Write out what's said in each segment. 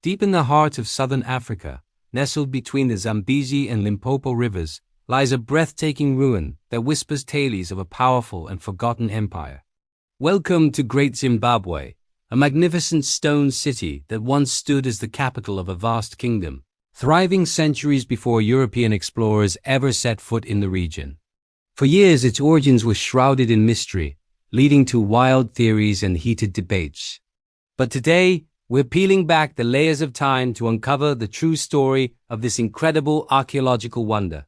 Deep in the heart of southern Africa, nestled between the Zambezi and Limpopo rivers, lies a breathtaking ruin that whispers tales of a powerful and forgotten empire. Welcome to Great Zimbabwe, a magnificent stone city that once stood as the capital of a vast kingdom, thriving centuries before European explorers ever set foot in the region. For years, its origins were shrouded in mystery, leading to wild theories and heated debates. But today, we're peeling back the layers of time to uncover the true story of this incredible archaeological wonder.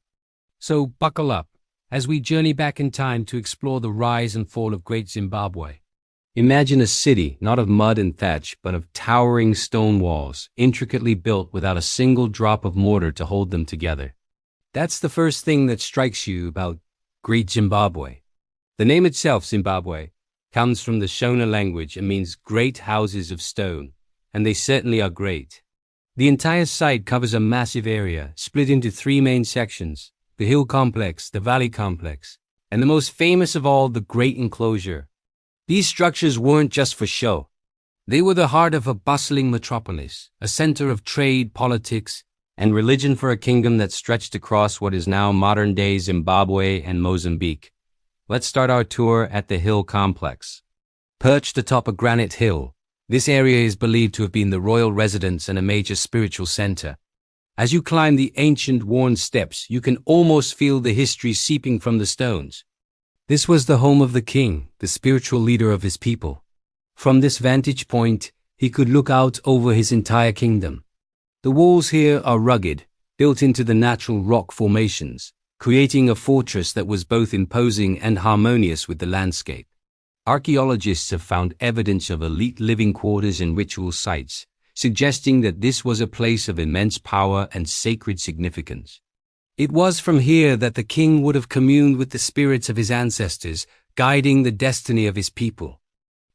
So buckle up as we journey back in time to explore the rise and fall of Great Zimbabwe. Imagine a city not of mud and thatch, but of towering stone walls, intricately built without a single drop of mortar to hold them together. That's the first thing that strikes you about Great Zimbabwe. The name itself, Zimbabwe, comes from the Shona language and means great houses of stone, and they certainly are great. The entire site covers a massive area, split into three main sections: the hill complex, the valley complex, and the most famous of all, the Great Enclosure. These structures weren't just for show. They were the heart of a bustling metropolis, a center of trade, politics, and religion for a kingdom that stretched across what is now modern-day Zimbabwe and Mozambique. Let's start our tour at the hill complex. Perched atop a granite hill, this area is believed to have been the royal residence and a major spiritual center. As you climb the ancient worn steps, you can almost feel the history seeping from the stones. This was the home of the king, the spiritual leader of his people. From this vantage point, he could look out over his entire kingdom. The walls here are rugged, built into the natural rock formations, creating a fortress that was both imposing and harmonious with the landscape. Archaeologists have found evidence of elite living quarters and ritual sites, suggesting that this was a place of immense power and sacred significance. It was from here that the king would have communed with the spirits of his ancestors, guiding the destiny of his people.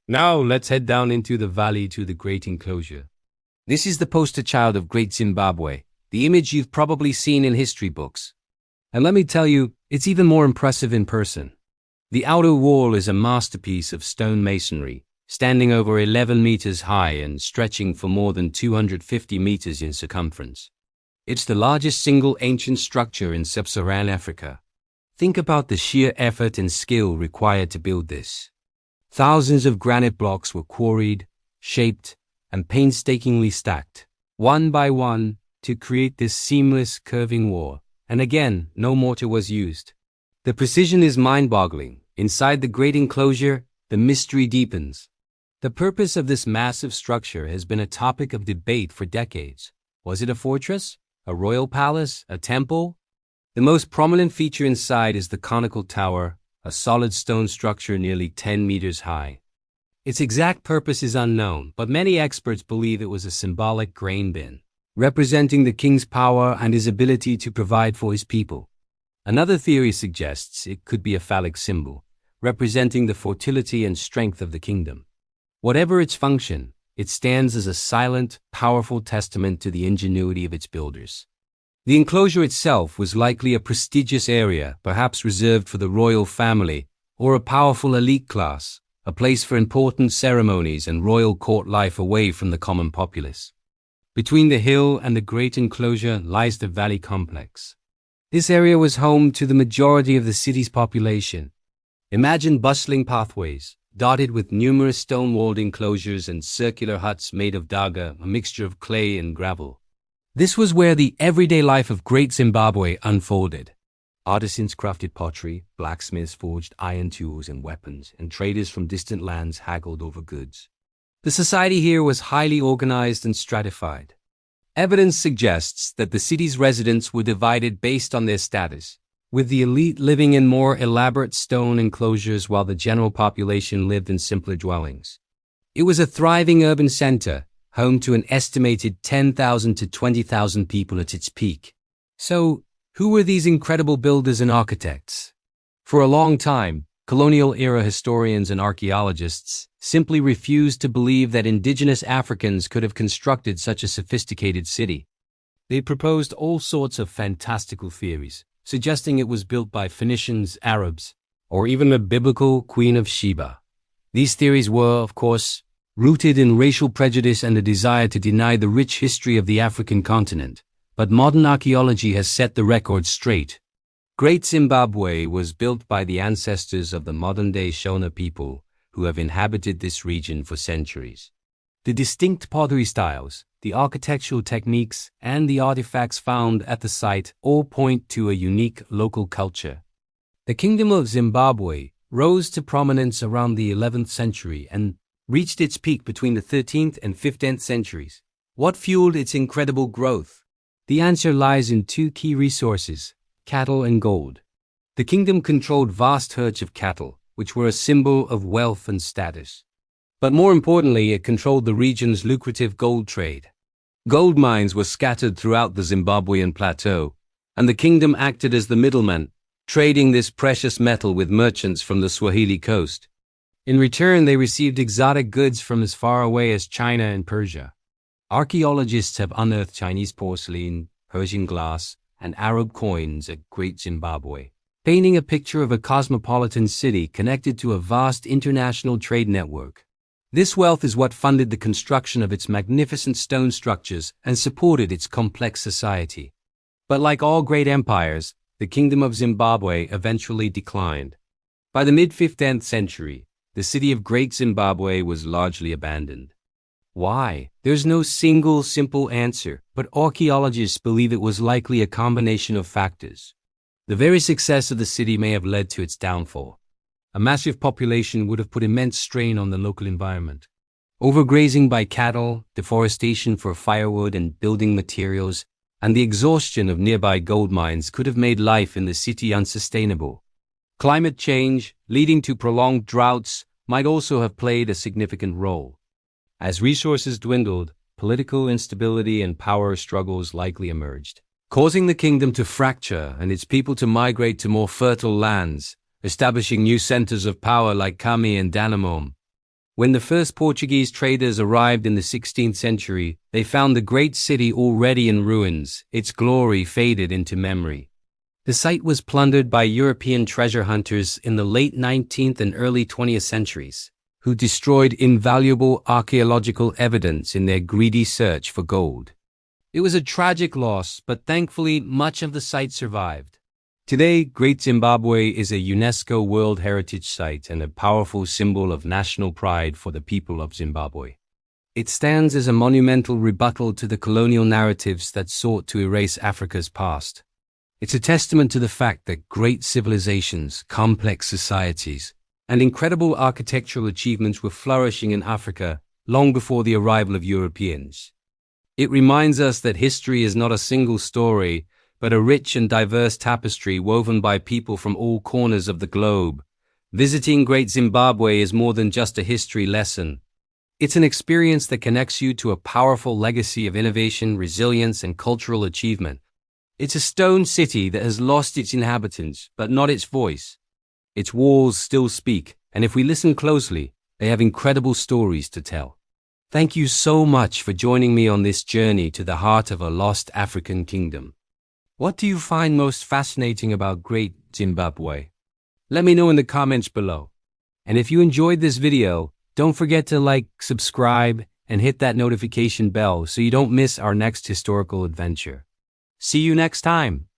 Now let's head down into the valley to the Great Enclosure. This is the poster child of Great Zimbabwe, the image you've probably seen in history books. And let me tell you, it's even more impressive in person. The outer wall is a masterpiece of stone masonry, standing over 11 meters high and stretching for more than 250 meters in circumference. It's the largest single ancient structure in sub-Saharan Africa. Think about the sheer effort and skill required to build this. Thousands of granite blocks were quarried, shaped, and painstakingly stacked, one by one, to create this seamless, curving wall. And again, no mortar was used. The precision is mind-boggling. Inside the Great Enclosure, the mystery deepens. The purpose of this massive structure has been a topic of debate for decades. Was it a fortress? A royal palace? A temple? The most prominent feature inside is the conical tower, a solid stone structure nearly 10 meters high. Its exact purpose is unknown, but many experts believe it was a symbolic grain bin, representing the king's power and his ability to provide for his people. Another theory suggests it could be a phallic symbol, representing the fertility and strength of the kingdom. Whatever its function, it stands as a silent, powerful testament to the ingenuity of its builders. The enclosure itself was likely a prestigious area, perhaps reserved for the royal family or a powerful elite class, a place for important ceremonies and royal court life away from the common populace. Between the hill and the Great Enclosure lies the valley complex. This area was home to the majority of the city's population. Imagine bustling pathways, dotted with numerous stone-walled enclosures and circular huts made of daga, a mixture of clay and gravel. This was where the everyday life of Great Zimbabwe unfolded. Artisans crafted pottery, blacksmiths forged iron tools and weapons, and traders from distant lands haggled over goods. The society here was highly organized and stratified. Evidence suggests that the city's residents were divided based on their status, with the elite living in more elaborate stone enclosures while the general population lived in simpler dwellings. It was a thriving urban center, home to an estimated 10,000 to 20,000 people at its peak. So, who were these incredible builders and architects? For a long time, colonial-era historians and archaeologists simply refused to believe that indigenous Africans could have constructed such a sophisticated city. They proposed all sorts of fantastical theories, suggesting it was built by Phoenicians, Arabs, or even the biblical Queen of Sheba. These theories were, of course, rooted in racial prejudice and a desire to deny the rich history of the African continent. But modern archaeology has set the record straight. Great Zimbabwe was built by the ancestors of the modern-day Shona people who have inhabited this region for centuries. The distinct pottery styles, the architectural techniques, and the artifacts found at the site all point to a unique local culture. The Kingdom of Zimbabwe rose to prominence around the 11th century and reached its peak between the 13th and 15th centuries. What fueled its incredible growth? The answer lies in two key resources: cattle and gold. The kingdom controlled vast herds of cattle, which were a symbol of wealth and status. But more importantly, it controlled the region's lucrative gold trade. Gold mines were scattered throughout the Zimbabwean plateau, and the kingdom acted as the middleman, trading this precious metal with merchants from the Swahili coast. In return, they received exotic goods from as far away as China and Persia. Archaeologists have unearthed Chinese porcelain, Persian glass, and Arab coins at Great Zimbabwe, painting a picture of a cosmopolitan city connected to a vast international trade network. This wealth is what funded the construction of its magnificent stone structures and supported its complex society. But like all great empires, the Kingdom of Zimbabwe eventually declined. By the mid-15th century, the city of Great Zimbabwe was largely abandoned. Why? There's no single simple answer, but archaeologists believe it was likely a combination of factors. The very success of the city may have led to its downfall. A massive population would have put immense strain on the local environment. Overgrazing by cattle, deforestation for firewood and building materials, and the exhaustion of nearby gold mines could have made life in the city unsustainable. Climate change, leading to prolonged droughts, might also have played a significant role. As resources dwindled, political instability and power struggles likely emerged, causing the kingdom to fracture and its people to migrate to more fertile lands, establishing new centers of power like Kami and Danamon. When the first Portuguese traders arrived in the 16th century, they found the great city already in ruins, its glory faded into memory. The site was plundered by European treasure hunters in the late 19th and early 20th centuries, who destroyed invaluable archaeological evidence in their greedy search for gold. It was a tragic loss, but thankfully much of the site survived. Today, Great Zimbabwe is a UNESCO World Heritage Site and a powerful symbol of national pride for the people of Zimbabwe. It stands as a monumental rebuttal to the colonial narratives that sought to erase Africa's past. It's a testament to the fact that great civilizations, complex societies, and incredible architectural achievements were flourishing in Africa long before the arrival of Europeans. It reminds us that history is not a single story, but a rich and diverse tapestry woven by people from all corners of the globe. Visiting Great Zimbabwe is more than just a history lesson. It's an experience that connects you to a powerful legacy of innovation, resilience, and cultural achievement. It's a stone city that has lost its inhabitants, but not its voice. Its walls still speak, and if we listen closely, they have incredible stories to tell. Thank you so much for joining me on this journey to the heart of a lost African kingdom. What do you find most fascinating about Great Zimbabwe? Let me know in the comments below. And if you enjoyed this video, don't forget to like, subscribe, and hit that notification bell so you don't miss our next historical adventure. See you next time.